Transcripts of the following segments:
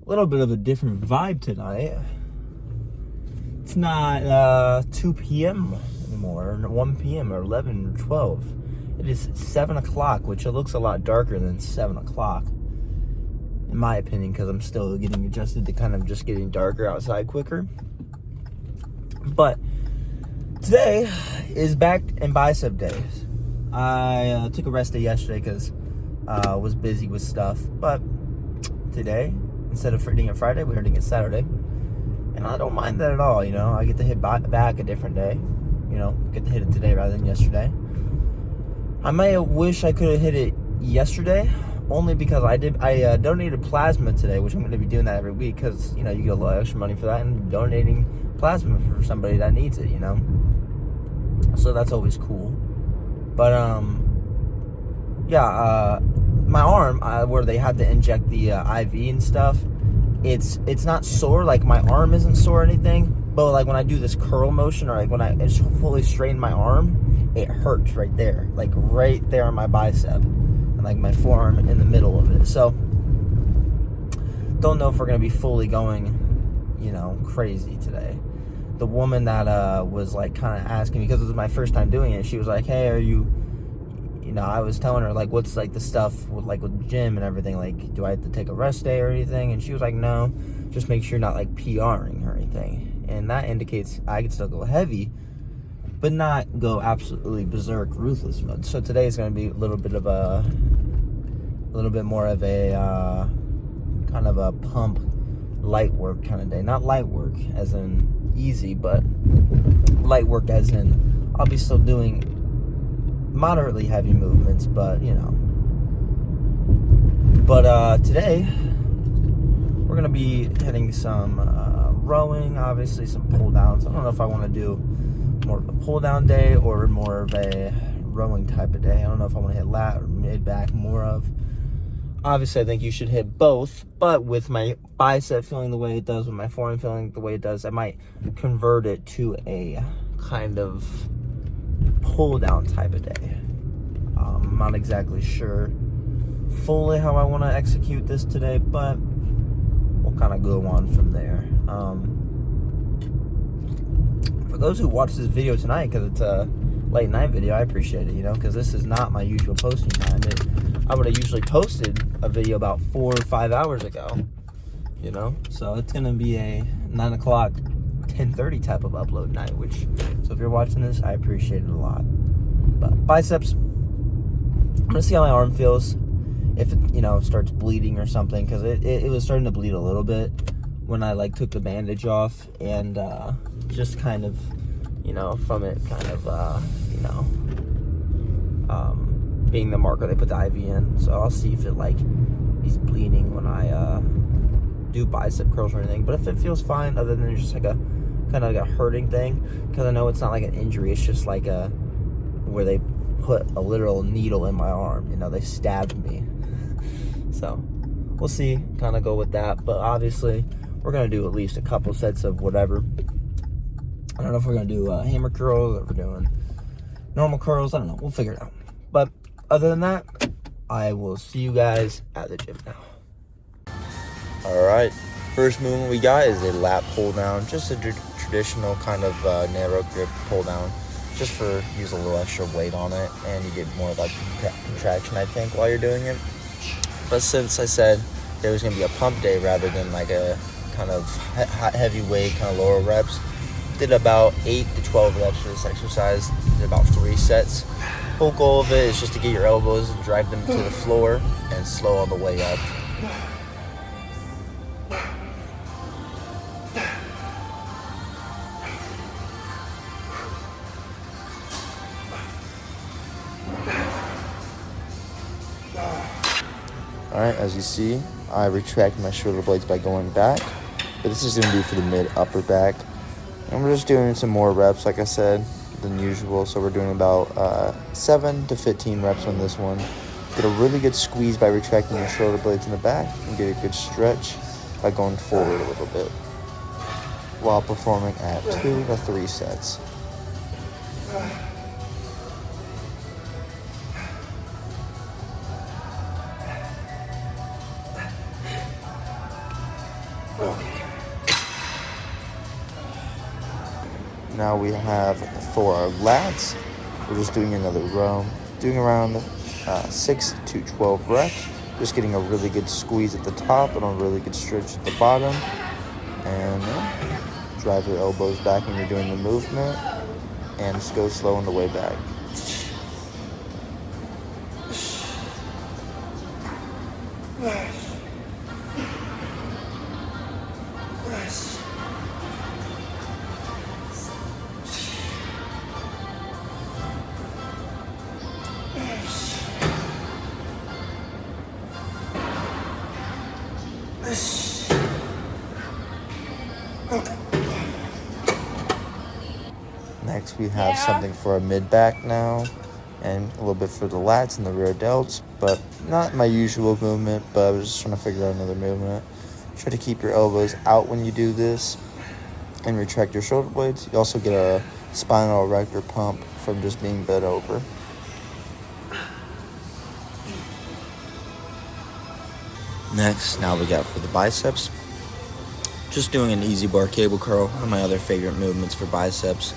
little bit of a different vibe tonight. It's not 2 p.m. anymore, or 1 p.m. or 11 or 12. It is 7 o'clock, which it looks a lot darker than 7 o'clock, in my opinion, because I'm still getting adjusted to kind of just getting darker outside quicker. But today is back in bicep days. I took a rest day yesterday because I was busy with stuff. But today, instead of hitting it Friday, we're hitting it Saturday. And I don't mind that at all, you know. I get to hit back a different day. You know, get to hit it today rather than yesterday. I may wish I could have hit it yesterday, only because I donated plasma today, which I'm going to be doing that every week because, you know, you get a little extra money for that, and donating plasma for somebody that needs it, you know. So that's always cool. But my arm, where they had to inject the IV and stuff, it's not sore. Like, my arm isn't sore or anything, but like when I do this curl motion, or like when I fully straighten my arm, it hurts right there, like right there on my bicep, and like my forearm in the middle of it. So don't know if we're gonna be fully going, you know, crazy today. The woman that was like kind of asking me, because it was my first time doing it, she was like, hey, are you know, I was telling her, like, what's like the stuff with like with the gym and everything, like, do I have to take a rest day or anything? And she was like, no, just make sure you're not like PRing or anything. And that indicates I can still go heavy, but not go absolutely berserk ruthless mode. So today is going to be a little bit more of a kind of a pump light work kind of day. Not light work as in easy, but light work as in I'll be still doing moderately heavy movements, but you know. But today we're gonna be hitting some rowing, obviously some pull downs. I don't know if I want to do more of a pull down day or more of a rowing type of day. I don't know if I want to hit lat or mid back more of. Obviously, I think you should hit both, but with my bicep feeling the way it does, with my forearm feeling the way it does, I might convert it to a kind of pull down type of day. I'm not exactly sure fully how I want to execute this today, but we'll kind of go on from there. For those who watch this video tonight, because it's a late night video, I appreciate it, you know, because this is not my usual posting time. I would have usually posted a video about 4 or 5 hours ago, you know, so it's going to be a 9 o'clock 10:30 type of upload night, so if you're watching this, I appreciate it a lot. But biceps, I'm gonna see how my arm feels, if it, you know, starts bleeding or something, because it was starting to bleed a little bit when I like took the bandage off, and just kind of, you know, from it kind of you know, being the marker they put the IV in. So I'll see if it like is bleeding when I do bicep curls or anything. But if it feels fine, other than just like a kind of like a hurting thing, because I know it's not like an injury, it's just like a where they put a literal needle in my arm, you know, they stabbed me. So we'll see, kind of go with that. But obviously we're gonna do at least a couple sets of whatever. I don't know if we're gonna do hammer curls or if we're doing normal curls. I don't know, we'll figure it out. But other than that, I will see you guys at the gym now. All right, first movement we got is a lat pull down, just a traditional kind of narrow grip pull down, just for use a little extra weight on it, and you get more like contraction, I think, while you're doing it. But since I said there was gonna be a pump day rather than like a kind of heavy weight, kind of lower reps, did about 8 to 12 reps for this exercise. Did about 3 sets. Whole goal of it is just to get your elbows and drive them to the floor and slow on the way up. Alright, as you see, I retract my shoulder blades by going back, but this is going to be for the mid-upper back. And we're just doing some more reps, like I said, than usual. So we're doing about 7 to 15 reps on this one. Get a really good squeeze by retracting your shoulder blades in the back, and get a good stretch by going forward a little bit, while performing at 2 to 3 sets. Now we have for our lats, we're just doing another row, doing around 6 to 12 reps, just getting a really good squeeze at the top and a really good stretch at the bottom, and drive your elbows back when you're doing the movement, and just go slow on the way back. Next we have something for a mid-back now, and a little bit for the lats and the rear delts, but not my usual movement, but I was just trying to figure out another movement. Try to keep your elbows out when you do this, and retract your shoulder blades. You also get a spinal erector pump from just being bent over. Next, now we got for the biceps, just doing an easy bar cable curl, one of my other favorite movements for biceps.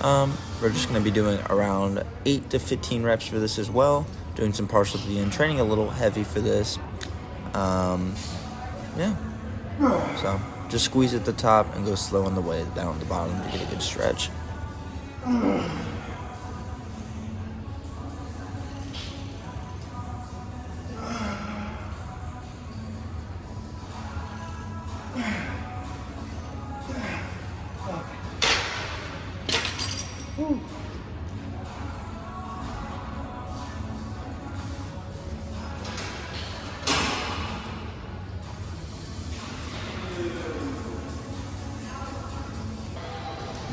We're just going to be doing around 8 to 15 reps for this as well, doing some partial to the end, training a little heavy for this. So just squeeze at the top and go slow on the way down the bottom to get a good stretch.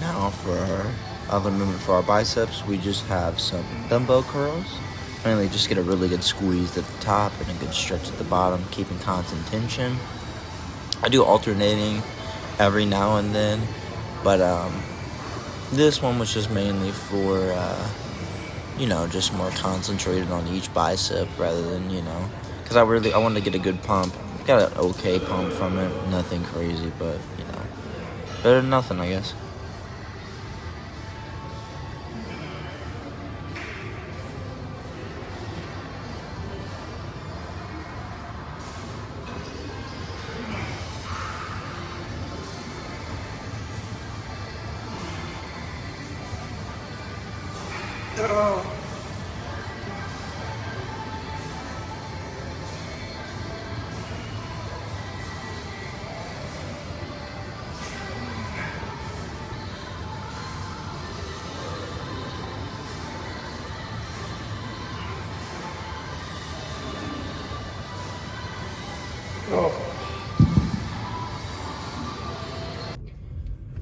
Now for our other movement for our biceps, we just have some dumbbell curls. Mainly just get a really good squeeze at the top and a good stretch at the bottom, keeping constant tension. I do alternating every now and then, but this one was just mainly for, just more concentrated on each bicep rather than, because I wanted to get a good pump. Got an okay pump from it, nothing crazy, but, better than nothing, I guess.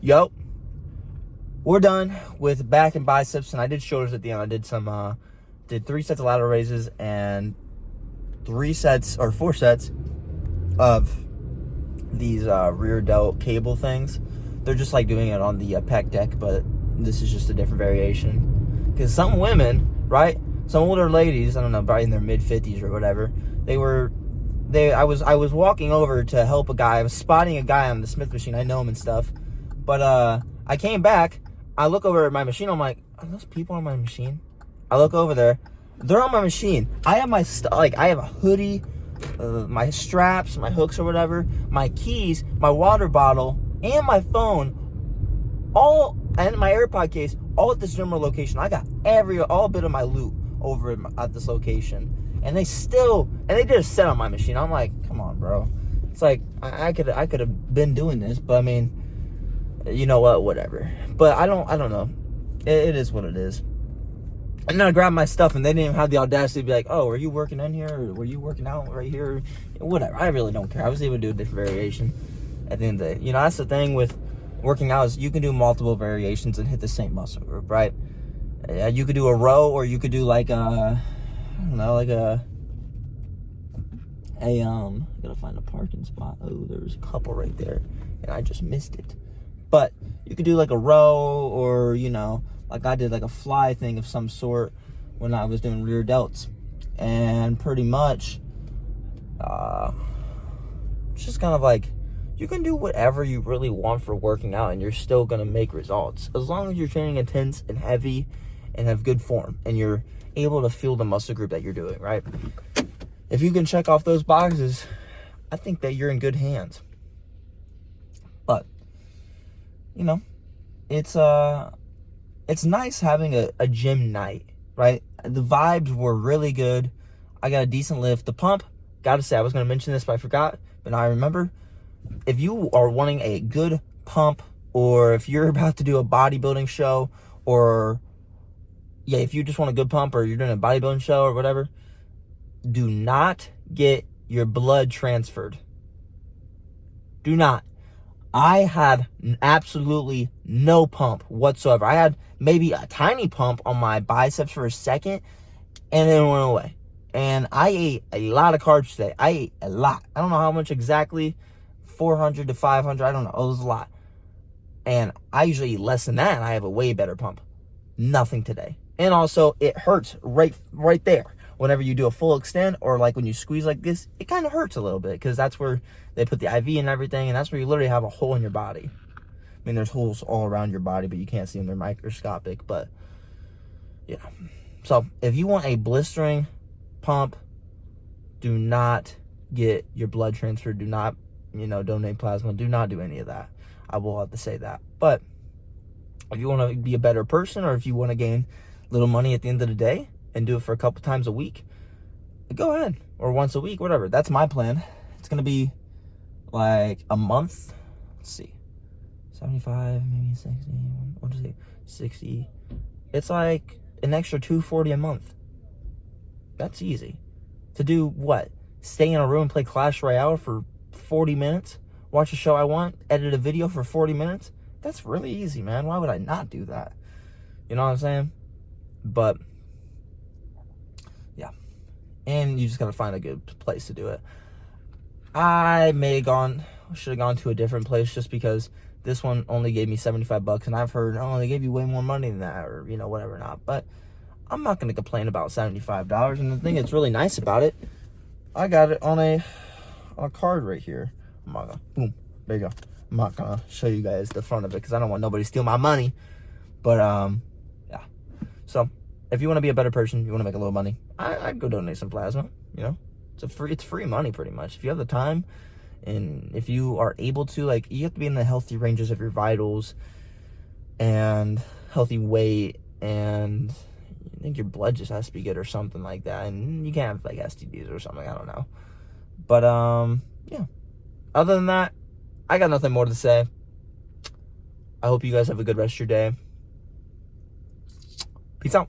Yo, we're done with back and biceps, and I did shoulders at the end. I did did 3 sets of lateral raises and 4 sets of these rear delt cable things. They're just like doing it on the pec deck, but this is just a different variation. Because some women, right, some older ladies, I don't know, probably in their mid-50s or whatever, I was walking over to help a guy. I was spotting a guy on the Smith machine. I know him and stuff. But I came back. I look over at my machine. I'm like, are those people on my machine? I look over there. They're on my machine. I have my I have a hoodie, my straps, my hooks or whatever, my keys, my water bottle, and my phone, and my AirPod case, all at this general location. I got all bit of my loot over at this location. And they did a set on my machine. I'm like, come on, bro. It's like, I could have been doing this, but I mean, you know what, whatever. But I don't know. It is what it is. And then I grabbed my stuff, and they didn't even have the audacity to be like, oh, are you working in here? Or were you working out right here? Whatever. I really don't care. I was able to do a different variation at the end of the day. That's the thing with working out is you can do multiple variations and hit the same muscle group, right? You could do a row, or you could do I gotta find a parking spot. Oh, there's a couple right there, and I just missed it. But you could do like a row, or like I did like a fly thing of some sort when I was doing rear delts, and pretty much just kind of like you can do whatever you really want for working out and you're still going to make results. As long as you're training intense and heavy and have good form and you're able to feel the muscle group that you're doing, right? If you can check off those boxes, I think that you're in good hands. But, you know, it's nice having a gym night, right? The vibes were really good. I got a decent lift. The pump, gotta say, I was going to mention this, but I forgot. But now I remember. If you are wanting a good pump, or if you're about to do a bodybuilding show, or if you just want a good pump, or you're doing a bodybuilding show or whatever, do not get your blood transferred. Do not. I had absolutely no pump whatsoever. I had maybe a tiny pump on my biceps for a second, and then it went away. And I ate a lot of carbs today. I ate a lot. I don't know how much exactly. 400 to 500, I don't know. It was a lot. And I usually eat less than that, and I have a way better pump. Nothing today. And also, it hurts right there. Whenever you do a full extend, or like when you squeeze like this, it kind of hurts a little bit, because that's where they put the IV and everything, and that's where you literally have a hole in your body. I mean, there's holes all around your body, but you can't see them. They're microscopic, but yeah. So, if you want a blistering pump, do not get your blood transferred. Do not donate plasma. Do not do any of that. I will have to say that. But if you want to be a better person, or if you want to gain little money at the end of the day and do it for a couple times a week, go ahead. Or once a week, whatever. That's my plan. It's going to be like a month. Let's see. 75, maybe 60. What is it? 60. It's like an extra $240 a month. That's easy. To do what? Stay in a room and play Clash Royale for 40 minutes, watch a show I want, edit a video for 40 minutes. That's really easy, man. Why would I not do that? You know what I'm saying? But yeah, and you just gotta find a good place to do it. I should have gone to a different place, just because this one only gave me $75, and I've heard, they gave you way more money than that, or whatever not. But I'm not gonna complain about $75. And the thing that's really nice about it, I got it on a card right here. I'm not gonna, boom, there you go. I'm not gonna show you guys the front of it, because I don't want nobody to steal my money. But yeah. So if you want to be a better person, you want to make a little money, I'd go donate some plasma. It's free money pretty much. If you have the time, and if you are able to, like, you have to be in the healthy ranges of your vitals and healthy weight, and I think your blood just has to be good or something like that, and you can't have like STDs or something. I don't know. But yeah. Other than that, I got nothing more to say. I hope you guys have a good rest of your day. Peace out.